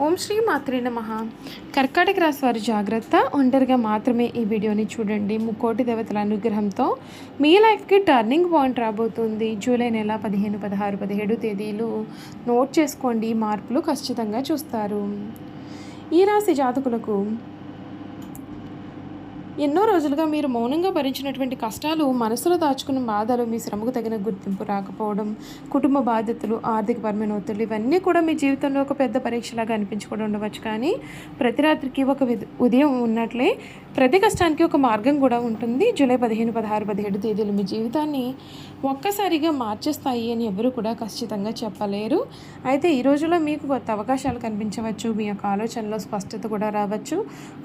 ఓం శ్రీ మాత్రే నమః. కర్కాటక రాశి వారి జాగ్రత్త. ఒంటరిగా మాత్రమే ఈ వీడియోని చూడండి. ముక్కోటి దేవతల అనుగ్రహంతో మీ లైఫ్కి టర్నింగ్ పాయింట్ రాబోతుంది. జూలై నెల 15, 16, 17 తేదీలు నోట్ చేసుకోండి. మార్పులు ఖచ్చితంగా చూస్తారు. ఈ రాశి జాతకులకు ఎన్నో రోజులుగా మీరు మౌనంగా భరించినటువంటి కష్టాలు, మనసులో దాచుకున్న బాధలు, మీ శ్రమకు తగిన గుర్తింపు రాకపోవడం, కుటుంబ బాధ్యతలు, ఆర్థికపరమైన ఒత్తిళ్ళు ఇవన్నీ కూడా మీ జీవితంలో ఒక పెద్ద పరీక్షలాగా అనిపించుకోవడం ఉండవచ్చు. కానీ ప్రతి రాత్రికి ఒక ఉదయం ఉన్నట్లే ప్రతి కష్టానికి ఒక మార్గం కూడా ఉంటుంది. జూలై 15, 16, 17 తేదీలు మీ జీవితాన్ని ఒక్కసారిగా మార్చేస్తాయి అని ఎవరు కూడా ఖచ్చితంగా చెప్పలేరు. అయితే ఈ రోజుల్లో మీకు కొత్త అవకాశాలు కనిపించవచ్చు. మీ యొక్క ఆలోచనలో స్పష్టత కూడా రావచ్చు.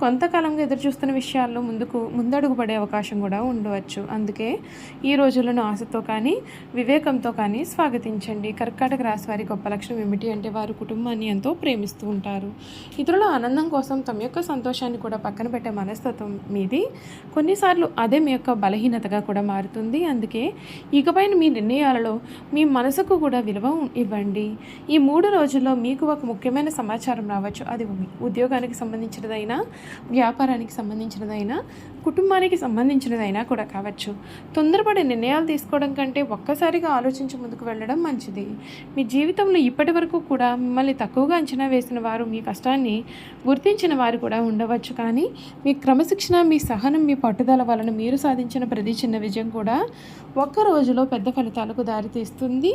కొంతకాలంగా ఎదురు చూస్తున్న విషయాల్లో ముందడుగు పడే అవకాశం కూడా ఉండవచ్చు. అందుకే ఈ రోజులను ఆశతో కానీ వివేకంతో కానీ స్వాగతించండి. కర్కాటక రాశి వారి గొప్ప లక్షణం ఏమిటి అంటే వారు కుటుంబాన్ని ఎంతో ప్రేమిస్తూ ఉంటారు. ఇతరుల ఆనందం కోసం తమ యొక్క సంతోషాన్ని కూడా పక్కన పెట్టే మనస్తత్వం మీది. కొన్నిసార్లు అదే మీ యొక్క బలహీనతగా కూడా మారుతుంది. అందుకే ఇకపైన మీ నిర్ణయాలలో మీ మనసుకు కూడా విలువ ఇవ్వండి. ఈ 3 రోజుల్లో మీకు ఒక ముఖ్యమైన సమాచారం రావచ్చు. అది ఉద్యోగానికి సంబంధించినదైనా, వ్యాపారానికి సంబంధించినదైనా, కుటుంబానికి సంబంధించినదైనా కూడా కావచ్చు. తొందరపడే నిర్ణయాలు తీసుకోవడం కంటే ఒక్కసారిగా ఆలోచించి ముందుకు వెళ్ళడం మంచిది. మీ జీవితంలో ఇప్పటి వరకు కూడా మిమ్మల్ని తక్కువగా అంచనా వేసిన వారు, మీ కష్టాన్ని గుర్తించిన వారు కూడా ఉండవచ్చు. కానీ మీ క్రమశిక్షణ, మీ సహనం, మీ పట్టుదల వలన మీరు సాధించిన ప్రతి చిన్న విజయం కూడా ఒక్క రోజులో పెద్ద ఫలితాలకు దారితీస్తుంది.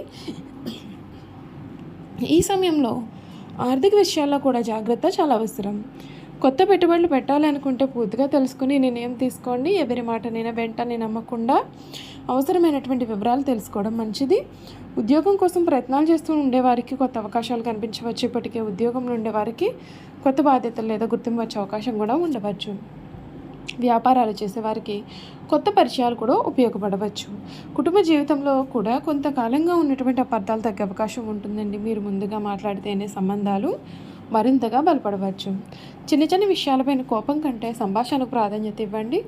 ఈ సమయంలో ఆర్థిక విషయాల్లో కూడా జాగ్రత్త చాలా అవసరం. కొత్త పెట్టుబడులు పెట్టాలి అనుకుంటే పూర్తిగా తెలుసుకుని నిర్ణయం తీసుకోండి. ఎవరి మాటనైనా వెంటనే నమ్మకుండా అవసరమైనటువంటి వివరాలు తెలుసుకోవడం మంచిది. ఉద్యోగం కోసం ప్రయత్నాలు చేస్తూ ఉండేవారికి కొత్త అవకాశాలు కనిపించవచ్చు. ఇప్పటికే ఉద్యోగంలో ఉండేవారికి కొత్త బాధ్యతలు లేదా గుర్తింపు వచ్చే అవకాశం కూడా ఉండవచ్చు. వ్యాపారాలు చేసేవారికి కొత్త పరిచయాలు కూడా ఉపయోగపడవచ్చు. కుటుంబ జీవితంలో కూడా కొంతకాలంగా ఉన్నటువంటి అపార్థాలు తగ్గే అవకాశం ఉంటుందండి. మీరు ముందుగా మాట్లాడితేనే సంబంధాలు మరింతగా బలపడవచ్చు. చిన్న చిన్న విషయాలపైన కోపం కంటే సంభాషణకు ప్రాధాన్యత ఇవ్వండి.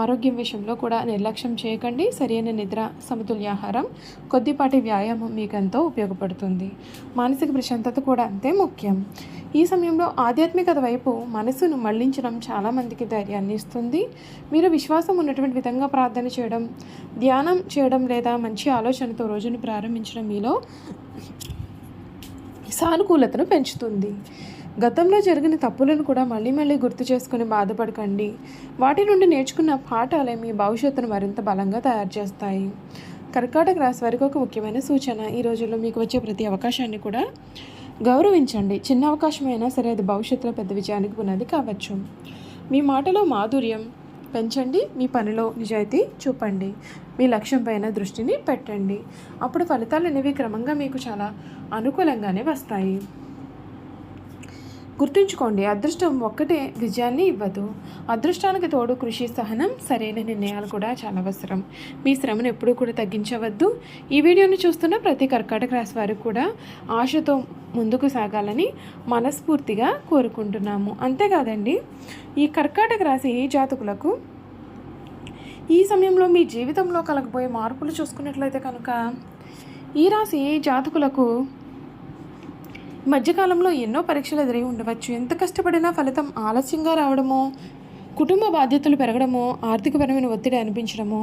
ఆరోగ్యం విషయంలో కూడా నిర్లక్ష్యం చేయకండి. సరైన నిద్ర, సమతుల్యాహారం, కొద్దిపాటి వ్యాయామం మీకు ఎంతో ఉపయోగపడుతుంది. మానసిక ప్రశాంతత కూడా అంతే ముఖ్యం. ఈ సమయంలో ఆధ్యాత్మికత వైపు మనసును మళ్లించడం చాలామందికి ధైర్యాన్ని ఇస్తుంది. మీరు విశ్వాసం ఉన్నటువంటి విధంగా ప్రార్థన చేయడం, ధ్యానం చేయడం లేదా మంచి ఆలోచనతో రోజును ప్రారంభించడం మీలో సానుకూలతను పెంచుతుంది. గతంలో జరిగిన తప్పులను కూడా మళ్ళీ గుర్తు చేసుకుని బాధపడకండి. వాటి నుండి నేర్చుకున్న పాఠాలే మీ భవిష్యత్తును మరింత బలంగా తయారు చేస్తాయి. కర్కాటక రాశి వారికి ఒక ముఖ్యమైన సూచన. ఈ రోజుల్లో మీకు వచ్చే ప్రతి అవకాశాన్ని కూడా గౌరవించండి. చిన్న అవకాశమైనా సరే అది భవిష్యత్తులో పెద్ద విజయానికి పునాది కావచ్చు. మీ మాటలో మాధుర్యం పెంచండి. మీ పనిలో నిజాయితీ చూపండి. మీ లక్ష్యం పైన దృష్టిని పెట్టండి. అప్పుడు ఫలితాలు అనేవి క్రమంగా మీకు చాలా అనుకూలంగానే వస్తాయి. గుర్తుంచుకోండి, అదృష్టం ఒక్కటే విజయాన్ని ఇవ్వదు. అదృష్టానికి తోడు కృషి, సహనం, సరైన నిర్ణయాలు కూడా చాలా అవసరం. మీ శ్రమను ఎప్పుడూ కూడా తగ్గించవద్దు. ఈ వీడియోని చూస్తున్న ప్రతి కర్కాటక రాశి వారికి కూడా ఆశతో ముందుకు సాగాలని మనస్ఫూర్తిగా కోరుకుంటున్నాము. అంతేకాదండి, ఈ కర్కాటక రాశి జాతకులకు ఈ సమయంలో మీ జీవితంలో కలగబోయే మార్పులు చూసుకున్నట్లయితే కనుక ఈ రాశి జాతకులకు మధ్యకాలంలో ఎన్నో పరీక్షలు ఎదురై ఉండవచ్చు. ఎంత కష్టపడినా ఫలితం ఆలస్యంగా రావడమో, కుటుంబ బాధ్యతలు పెరగడమో, ఆర్థికపరమైన ఒత్తిడి అనిపించడమో,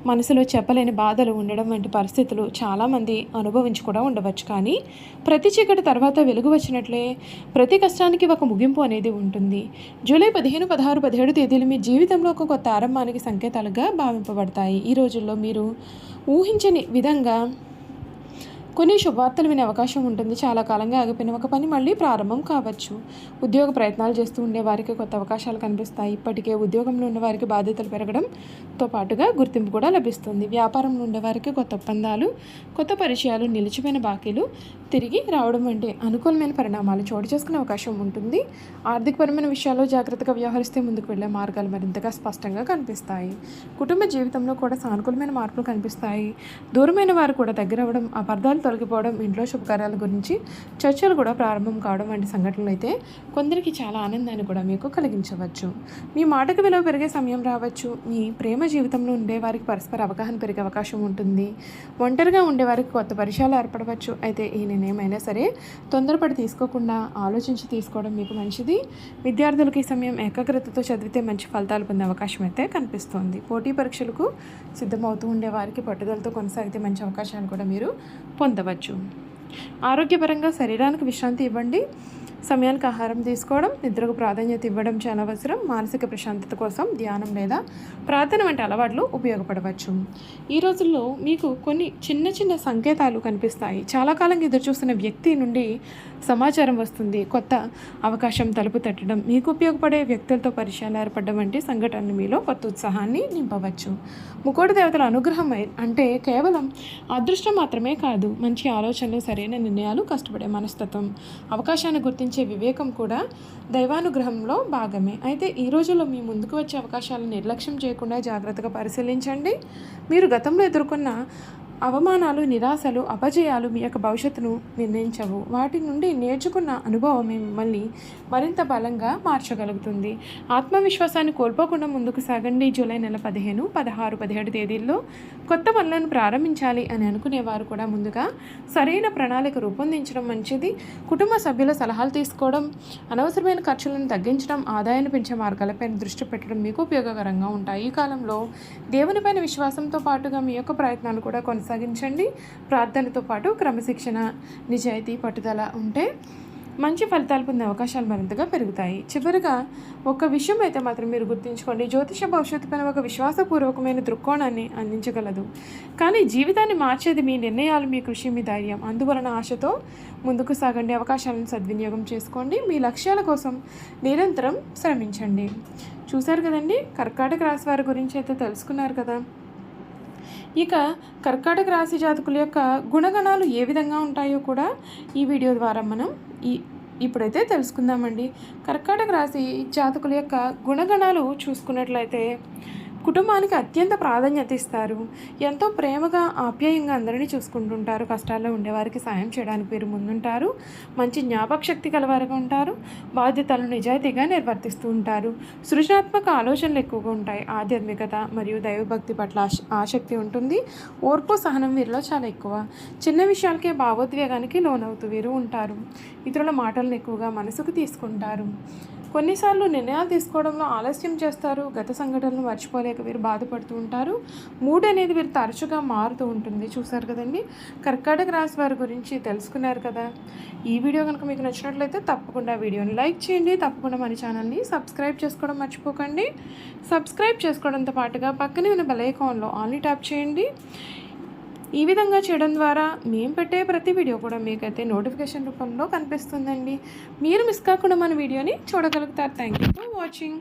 మనసులో చెప్పలేని బాధలు ఉండడం వంటి పరిస్థితులు చాలామంది అనుభవించి కూడా ఉండవచ్చు. కానీ ప్రతి చీకటి తర్వాత వెలుగు వచ్చినట్లే ప్రతి కష్టానికి ఒక ముగింపు అనేది ఉంటుంది. జూలై 15, 16, 17 తేదీలు మీ జీవితంలో ఒక కొత్త ఆరంభానికి సంకేతాలుగా భావింపబడతాయి. ఈ రోజుల్లో మీరు ఊహించని విధంగా కొన్ని శుభవార్తలు వినే అవకాశం ఉంటుంది. చాలా కాలంగా ఆగిపోయిన ఒక పని మళ్ళీ ప్రారంభం కావచ్చు. ఉద్యోగ ప్రయత్నాలు చేస్తూ ఉండే వారికి కొత్త అవకాశాలు కనిపిస్తాయి. ఇప్పటికే ఉద్యోగంలో ఉన్న వారికి బాధ్యతలు పెరగడంతో పాటుగా గుర్తింపు కూడా లభిస్తుంది. వ్యాపారంలో ఉండేవారికి కొత్త ఒప్పందాలు, కొత్త పరిచయాలు, నిలిచిపోయిన బాకీలు తిరిగి రావడం వంటి అనుకూలమైన పరిణామాలు చోటు చేసుకునే అవకాశం ఉంటుంది. ఆర్థికపరమైన విషయాల్లో జాగ్రత్తగా వ్యవహరిస్తే ముందుకు వెళ్లే మార్గాలు మరింతగా స్పష్టంగా కనిపిస్తాయి. కుటుంబ జీవితంలో కూడా సానుకూలమైన మార్పులు కనిపిస్తాయి. దూరమైన వారు కూడా దగ్గర అవ్వడం, అపార్థాలు తొలగిపోవడం, ఇంట్లో శుభకార్యాల గురించి చర్చలు కూడా ప్రారంభం కావడం వంటి సంఘటనలు అయితే కొందరికి చాలా ఆనందాన్ని కూడా మీకు కలిగించవచ్చు. మీ మాటకు విలువ పెరిగే సమయం రావచ్చు. మీ ప్రేమ జీవితంలో ఉండేవారికి పరస్పర అవగాహన పెరిగే అవకాశం ఉంటుంది. ఒంటరిగా ఉండేవారికి కొత్త పరిచయాలు ఏర్పడవచ్చు. అయితే ఈ నిర్ణయమైనా సరే తొందరపడి తీసుకోకుండా ఆలోచించి తీసుకోవడం మీకు మంచిది. విద్యార్థులకు ఈ సమయం ఏకాగ్రతతో చదివితే మంచి ఫలితాలు పొందే అవకాశం అయితే కనిపిస్తోంది. పోటీ పరీక్షలకు సిద్ధమవుతూ ఉండేవారికి పట్టుదలతో కొనసాగితే మంచి అవకాశాలు కూడా మీరు పొందవచ్చు. ఆరోగ్యపరంగా శరీరానికి విశ్రాంతి ఇవ్వండి. సమయానికి ఆహారం తీసుకోవడం, నిద్రకు ప్రాధాన్యత ఇవ్వడం చాలా అవసరం. మానసిక ప్రశాంతత కోసం ధ్యానం లేదా ప్రార్థన వంటి అలవాట్లు ఉపయోగపడవచ్చు. ఈ రోజుల్లో మీకు కొన్ని చిన్న చిన్న సంకేతాలు కనిపిస్తాయి. చాలా కాలంగా ఎదురుచూస్తున్న వ్యక్తి నుండి సమాచారం వస్తుంది. కొత్త అవకాశం తలుపు తట్టడం, మీకు ఉపయోగపడే వ్యక్తులతో పరిచయాలు ఏర్పడడం వంటి సంఘటనలు మీలో కొత్త ఉత్సాహాన్ని నింపవచ్చు. ముకోటి దేవతల అనుగ్రహం అంటే కేవలం అదృష్టం మాత్రమే కాదు, మంచి ఆలోచనలు, సరైన నిర్ణయాలు, కష్టపడే మనస్తత్వం, అవకాశాన్ని గుర్తించే వివేకం కూడా దైవానుగ్రహంలో భాగమే. అయితే ఈ రోజుల్లో మీ ముందుకు వచ్చే అవకాశాలను నిర్లక్ష్యం చేయకుండా జాగ్రత్తగా పరిశీలించండి. మీరు గతంలో ఎదుర్కొన్న అవమానాలు, నిరాశలు, అపజయాలు మీ యొక్క భవిష్యత్తును నిర్ణయించవు. వాటి నుండి నేర్చుకున్న అనుభవమే మిమ్మల్ని మరింత బలంగా మార్చగలుగుతుంది. ఆత్మవిశ్వాసాన్ని కోల్పోకుండా ముందుకు సాగండి. జూలై నెల 15, 16, 17 తేదీల్లో కొత్త పనులను ప్రారంభించాలి అని అనుకునేవారు కూడా ముందుగా సరైన ప్రణాళిక రూపొందించడం మంచిది. కుటుంబ సభ్యుల సలహాలు తీసుకోవడం, అనవసరమైన ఖర్చులను తగ్గించడం, ఆదాయాన్ని పెంచే మార్గాలపై దృష్టి పెట్టడం మీకు ఉపయోగకరంగా ఉంటాయి. ఈ కాలంలో దేవునిపైన విశ్వాసంతో పాటుగా మీ యొక్క ప్రయత్నాలు కూడా కొనసాగించండి. ప్రార్థనతో పాటు క్రమశిక్షణ, నిజాయితీ, పట్టుదల ఉంటే మంచి ఫలితాలు పొందే అవకాశాలు మరింతగా పెరుగుతాయి. చివరిగా ఒక విషయం అయితే మాత్రం మీరు గుర్తుంచుకోండి. జ్యోతిష భవిష్యత్తు పైన ఒక విశ్వాసపూర్వకమైన దృక్కోణాన్ని అందించగలదు. కానీ జీవితాన్ని మార్చేది మీ నిర్ణయాలు, మీ కృషి, మీ ధైర్యం. అందువలన ఆశతో ముందుకు సాగండి. అవకాశాలను సద్వినియోగం చేసుకోండి. మీ లక్ష్యాల కోసం నిరంతరం శ్రమించండి. చూశారు కదండి, కర్కాటక రాశి వారి గురించి అయితే తెలుసుకున్నారు కదా. ఇక కర్కాటక రాశి జాతకుల యొక్క గుణగణాలు ఏ విధంగా ఉంటాయో కూడా ఈ వీడియో ద్వారా మనం ఇప్పుడైతే తెలుసుకుందామండి. కర్కాటక రాశి జాతకుల యొక్క గుణగణాలు చూసుకున్నట్లయితే కుటుంబానికి అత్యంత ప్రాధాన్యత ఇస్తారు. ఎంతో ప్రేమగా, ఆప్యాయంగా అందరినీ చూసుకుంటుంటారు. కష్టాల్లో ఉండేవారికి సాయం చేయడానికి వీరు ముందుంటారు. మంచి జ్ఞాపక శక్తి కలవారుగా ఉంటారు. బాధ్యతలను నిజాయితీగా నిర్వర్తిస్తూ ఉంటారు. సృజనాత్మక ఆలోచనలు ఎక్కువగా ఉంటాయి. ఆధ్యాత్మికత మరియు దైవభక్తి పట్ల ఆసక్తి ఉంటుంది. ఓర్పు, సహనం వీరిలో చాలా ఎక్కువ. చిన్న విషయాలకే భావోద్వేగానికి లోనవుతూ వీరు ఉంటారు. ఇతరుల మాటలను ఎక్కువగా మనసుకు తీసుకుంటారు. కొన్నిసార్లు నిర్ణయాలు తీసుకోవడంలో ఆలస్యం చేస్తారు. గత సంఘటనలు మర్చిపోలేక వీరు బాధపడుతూ ఉంటారు. మూడ్ అనేది వీరు తరచుగా మారుతూ ఉంటుంది. చూసారు కదండి, కర్కాటక రాశి వారి గురించి తెలుసుకున్నారు కదా. ఈ వీడియో కనుక మీకు నచ్చినట్లయితే తప్పకుండా వీడియోని లైక్ చేయండి. తప్పకుండా మన ఛానల్ని సబ్స్క్రైబ్ చేసుకోవడం మర్చిపోకండి. సబ్స్క్రైబ్ చేసుకోవడంతో పాటుగా పక్కనే ఉన్న బెల్ ఐకాన్లో ఆల్ని ట్యాప్ చేయండి. ఈ విధంగా చేయడం ద్వారా మేము పెట్టే ప్రతి వీడియో కూడా మీకైతే నోటిఫికేషన్ రూపంలో కనిపిస్తుందండి. మీరు మిస్ కాకుండా మన వీడియోని చూడగలుగుతారు. Thank you for watching.